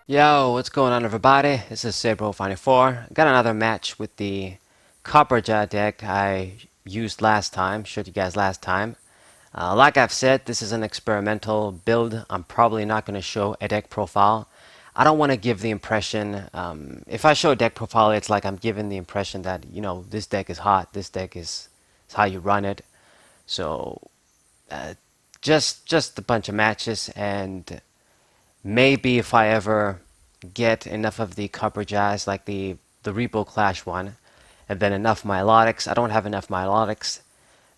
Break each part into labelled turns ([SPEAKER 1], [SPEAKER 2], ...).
[SPEAKER 1] Yo, what's going on, everybody? This is Sabro54. Got another match with the Copperajah deck I used last time, showed you guys last time. Like I've said, this is an experimental build. I'm probably not going to show a deck profile. I don't want to give the impression, if I show a deck profile, it's like I'm giving the impression that, this deck is hot, this deck is how you run it. So, uh, just a bunch of matches, and maybe if I ever get enough of the Copperajahs, like the Repo Clash one, and then enough Milotics. I don't have enough Milotics.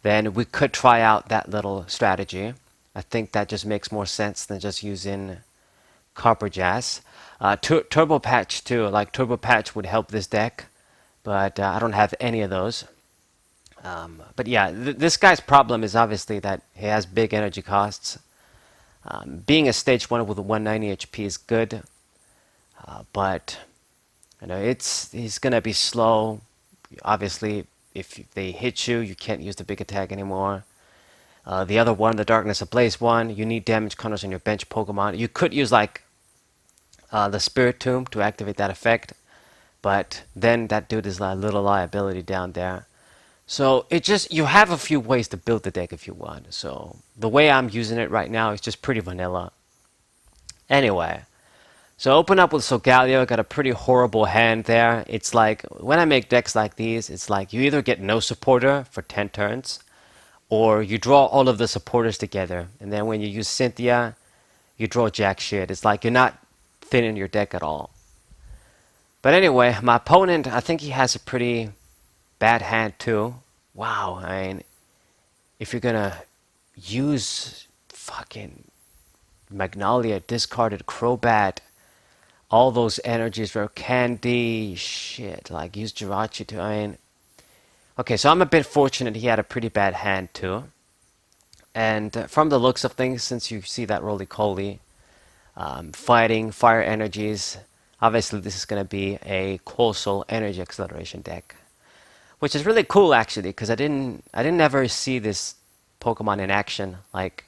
[SPEAKER 1] Then we could try out that little strategy. I think that just makes more sense than just using Copperajahs. Turbo Patch too. Like Turbo Patch would help this deck, but I don't have any of those. But yeah, this guy's problem is obviously that he has big energy costs. Being a stage 1 with a 190 HP is good, but he's gonna be slow. Obviously, if they hit you, you can't use the big attack anymore. The other one, the Darkness Ablaze one, you need damage counters on your bench Pokemon. You could use like the Spirit Tomb to activate that effect, but then that dude is a little liability down there. So you have a few ways to build the deck if you want. So the way I'm using it right now is just pretty vanilla. Anyway, so open up with Solgaleo, got a pretty horrible hand there. It's like, when I make decks like these, it's like you either get no supporter for 10 turns, or you draw all of the supporters together, and then when you use Cynthia, you draw jack shit. It's like you're not thinning your deck at all. But anyway, my opponent, I think he has a pretty bad hand too. Wow, I mean, if you're gonna use fucking Magnolia, discarded Crobat, all those energies were candy shit. Like use Jirachi to iron. Okay, so I'm a bit fortunate he had a pretty bad hand too. And from the looks of things, since you see that roly-coly fighting fire energies, obviously this is going to be a Coalossal energy acceleration deck, which is really cool actually, because I didn't ever see this Pokemon in action. Like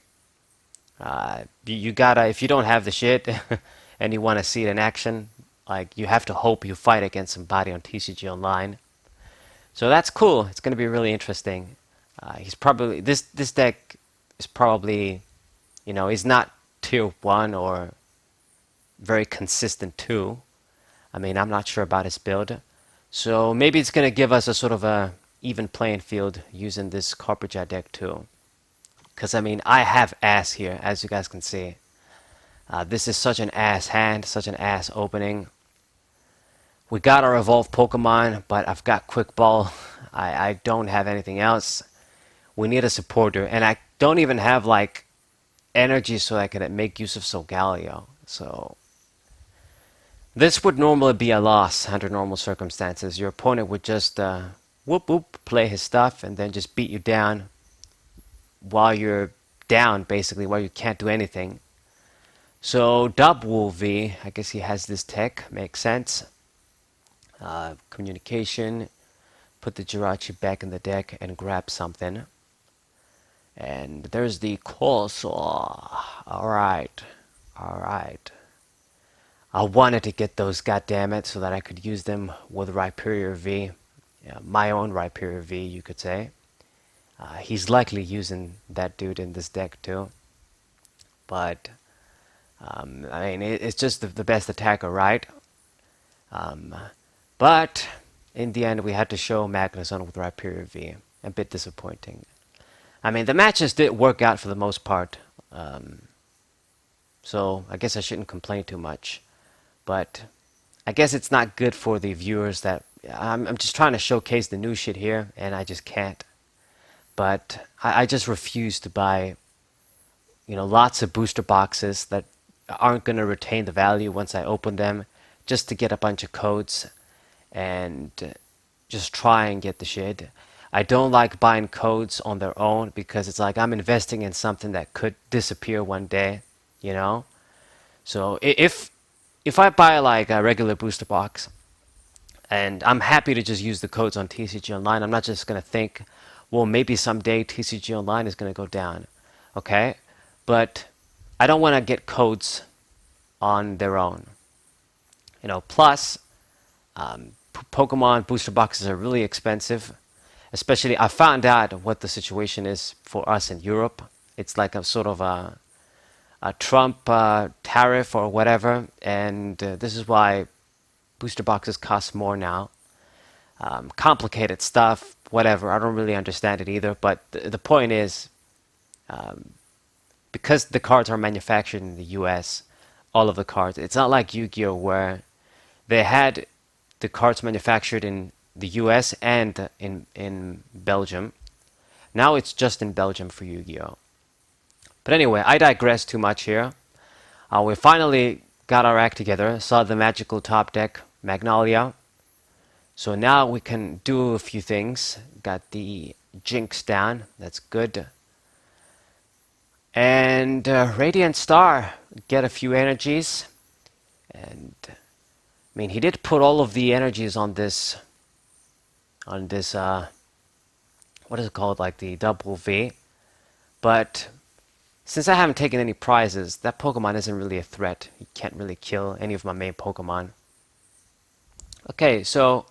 [SPEAKER 1] you gotta, if you don't have the shit and you want to see it in action, like you have to hope you fight against somebody on TCG Online. So that's cool. It's going to be really interesting. He's probably this deck is probably, is not tier 1 or very consistent 2. I mean, I'm not sure about his build. So maybe it's going to give us a sort of a even playing field using this Copperajah deck too. Because I mean, I have ass here, as you guys can see. This is such an ass hand, such an ass opening. We got our evolved Pokemon, but I've got Quick Ball. I don't have anything else. We need a supporter, and I don't even have like energy so I can make use of Solgaleo. So this would normally be a loss under normal circumstances. Your opponent would just whoop whoop play his stuff and then just beat you down while you're down, basically, while you can't do anything. So Dubwoolvie, I guess he has this tech, makes sense. Communication, put the Jirachi back in the deck and grab something. And there's the Coalossal. Alright. Alright. I wanted to get those, goddammit, so that I could use them with Rhyperior V. Yeah, my own Rhyperior V, you could say. He's likely using that dude in this deck too. But, I mean, it's just the best attacker, right? But, in the end, we had to show Magnus on with Rhyperior V. A bit disappointing. I mean, the matches did work out for the most part. So, I guess I shouldn't complain too much. But, I guess it's not good for the viewers that... I'm just trying to showcase the new shit here, and I just can't. But I just refuse to buy, lots of booster boxes that aren't going to retain the value once I open them, just to get a bunch of codes and just try and get the shit. I don't like buying codes on their own because it's like I'm investing in something that could disappear one day, you know? So if I buy like a regular booster box, and I'm happy to just use the codes on TCG Online, I'm not just going to think, well, maybe someday TCG Online is going to go down. Okay? But I don't want to get codes on their own. Plus, Pokemon booster boxes are really expensive. Especially, I found out what the situation is for us in Europe. It's like a sort of a Trump tariff or whatever, and this is why booster boxes cost more now. Complicated stuff, whatever. I don't really understand it either. But the point is, because the cards are manufactured in the U.S., all of the cards. It's not like Yu-Gi-Oh, where they had the cards manufactured in the U.S. and in Belgium. Now it's just in Belgium for Yu-Gi-Oh. But anyway, I digress too much here. We finally got our act together, saw the magical top deck, Magnolia. So now we can do a few things. Got the Jinx down, that's good. And Radiant Star, get a few energies. And I mean, he did put all of the energies on this, what is it called, like the double V. But since I haven't taken any prizes, that Pokemon isn't really a threat. He can't really kill any of my main Pokemon. Okay, so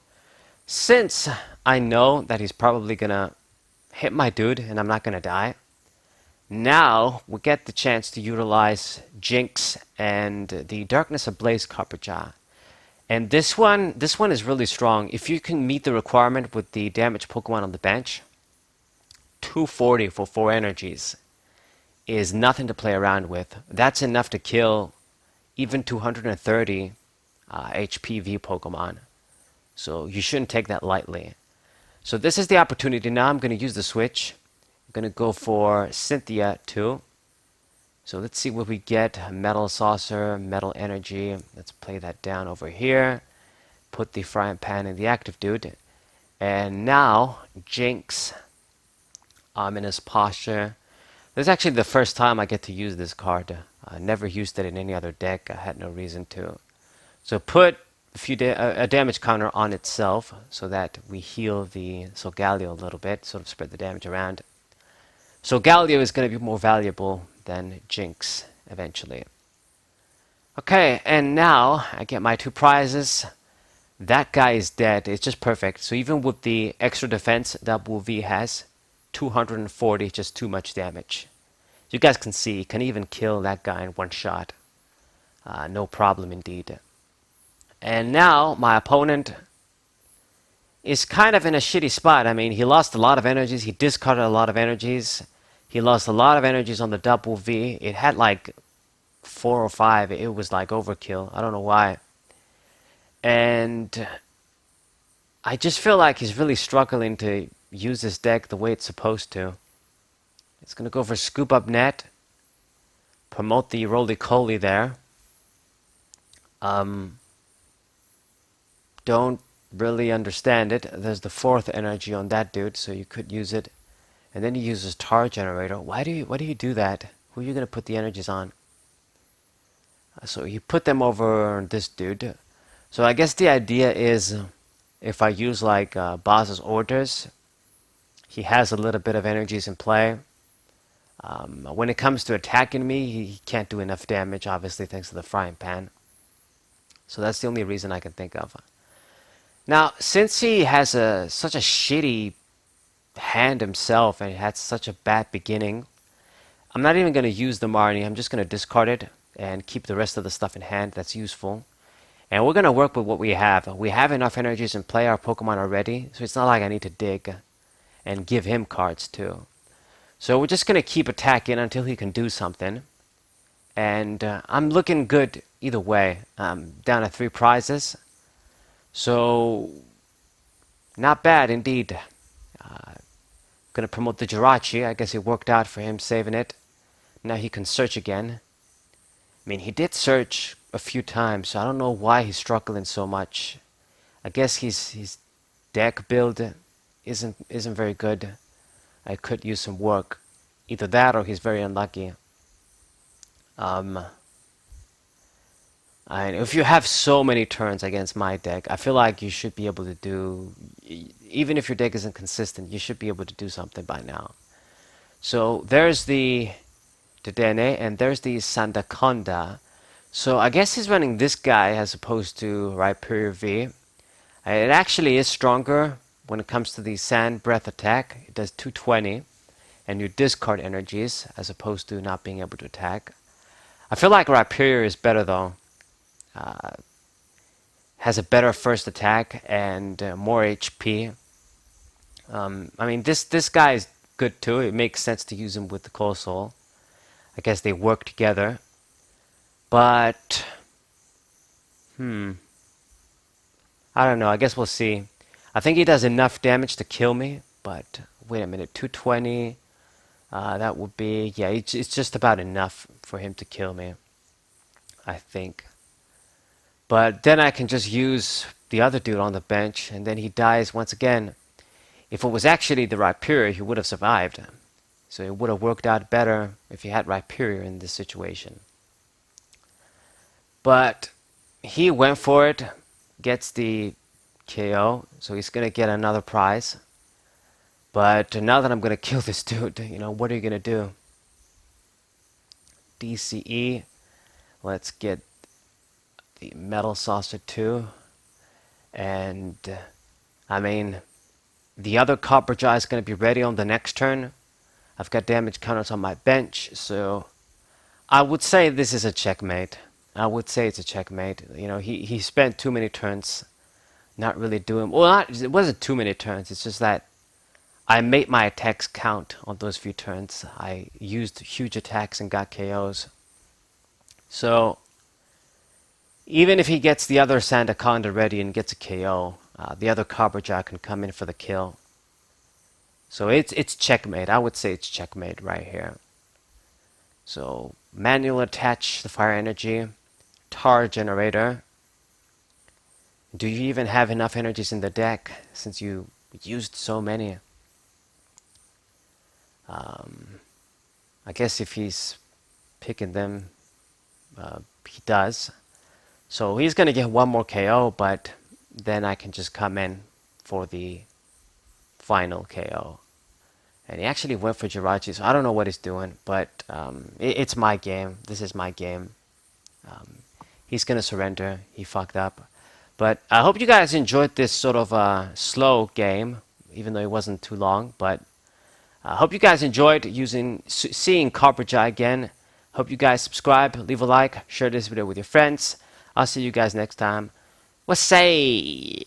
[SPEAKER 1] since I know that he's probably gonna hit my dude and I'm not gonna die, now we get the chance to utilize Jinx and the Darkness Ablaze Copperajah. And this one is really strong. If you can meet the requirement with the damage Pokemon on the bench, 240 for 4 energies is nothing to play around with. That's enough to kill even 230 HPV Pokemon. So you shouldn't take that lightly. So this is the opportunity. Now I'm going to use the switch. I'm going to go for Cynthia too. So let's see what we get. Metal Saucer, Metal Energy. Let's play that down over here. Put the frying pan in the active dude. And now Jinx. I'm in his posture. This is actually the first time I get to use this card. I never used it in any other deck. I had no reason to. So put a damage counter on itself so that we heal the Solgaleo a little bit, sort of spread the damage around. Solgaleo is going to be more valuable than Jinx eventually. Okay, and now I get my 2 prizes. That guy is dead. It's just perfect. So even with the extra defense that V has, 240, just too much damage. You guys can see, he can even kill that guy in one shot. No problem indeed. And now my opponent is kind of in a shitty spot. I mean, he lost a lot of energies. He discarded a lot of energies. He lost a lot of energies on the double V. It had like 4 or 5. It was like overkill. I don't know why. And I just feel like he's really struggling to use this deck the way it's supposed to. It's going to go for Scoop Up Net. Promote the Roly-Coly there. Don't really understand it. There's the 4th energy on that dude, so you could use it. And then he uses Tar Generator. Why do you do that? Who are you going to put the energies on? So you put them over this dude. So I guess the idea is if I use like Boss's Orders, he has a little bit of energies in play. When it comes to attacking me, he can't do enough damage, obviously, thanks to the frying pan. So that's the only reason I can think of. Now, since he has such a shitty hand himself and he had such a bad beginning, I'm not even going to use the Marnie. I'm just going to discard it and keep the rest of the stuff in hand that's useful. And we're going to work with what we have. We have enough energies in play, our Pokemon already, so it's not like I need to dig and give him cards too. So we're just going to keep attacking until he can do something. And I'm looking good either way. I'm down to 3 prizes. So, not bad indeed. Going to promote the Jirachi. I guess it worked out for him saving it. Now he can search again. I mean, he did search a few times, so I don't know why he's struggling so much. I guess his deck build isn't very good. I could use some work. Either that or he's very unlucky. And if you have so many turns against my deck, I feel like you should be able to do, even if your deck isn't consistent, you should be able to do something by now. So there's the Dedenne and there's the Sandaconda. So I guess he's running this guy as opposed to Rhyperior V. It actually is stronger when it comes to the Sand Breath attack. It does 220, and you discard energies as opposed to not being able to attack. I feel like Rhyperior is better though. Uh, has a better first attack and more HP. I mean, this guy is good too. It makes sense to use him with the Coalossal. I guess they work together. But, I don't know. I guess we'll see. I think he does enough damage to kill me, but wait a minute. 220, that would be, yeah, it's just about enough for him to kill me, I think. But then I can just use the other dude on the bench, and then he dies once again. If it was actually the Rhyperior, he would have survived. So it would have worked out better if he had Rhyperior in this situation. But he went for it, gets the KO, so he's going to get another prize. But now that I'm going to kill this dude, what are you going to do? DCE, let's get the Metal Saucer too. And, I mean, the other Copperajah is going to be ready on the next turn. I've got damage counters on my bench, so I would say this is a checkmate. I would say it's a checkmate. He spent too many turns not really doing... Well, it wasn't too many turns. It's just that I made my attacks count on those few turns. I used huge attacks and got KOs. So, even if he gets the other Sandaconda ready and gets a KO, the other Copperajah can come in for the kill. So it's checkmate. I would say it's checkmate right here. So, manual attach the fire energy. Tar generator. Do you even have enough energies in the deck since you used so many? I guess if he's picking them, he does. So he's going to get one more KO, but then I can just come in for the final KO. And he actually went for Jirachi, so I don't know what he's doing, but it's my game. This is my game. He's going to surrender. He fucked up. But I hope you guys enjoyed this sort of slow game, even though it wasn't too long. But I hope you guys enjoyed seeing Copperajah again. Hope you guys subscribe, leave a like, share this video with your friends. I'll see you guys next time. What's say?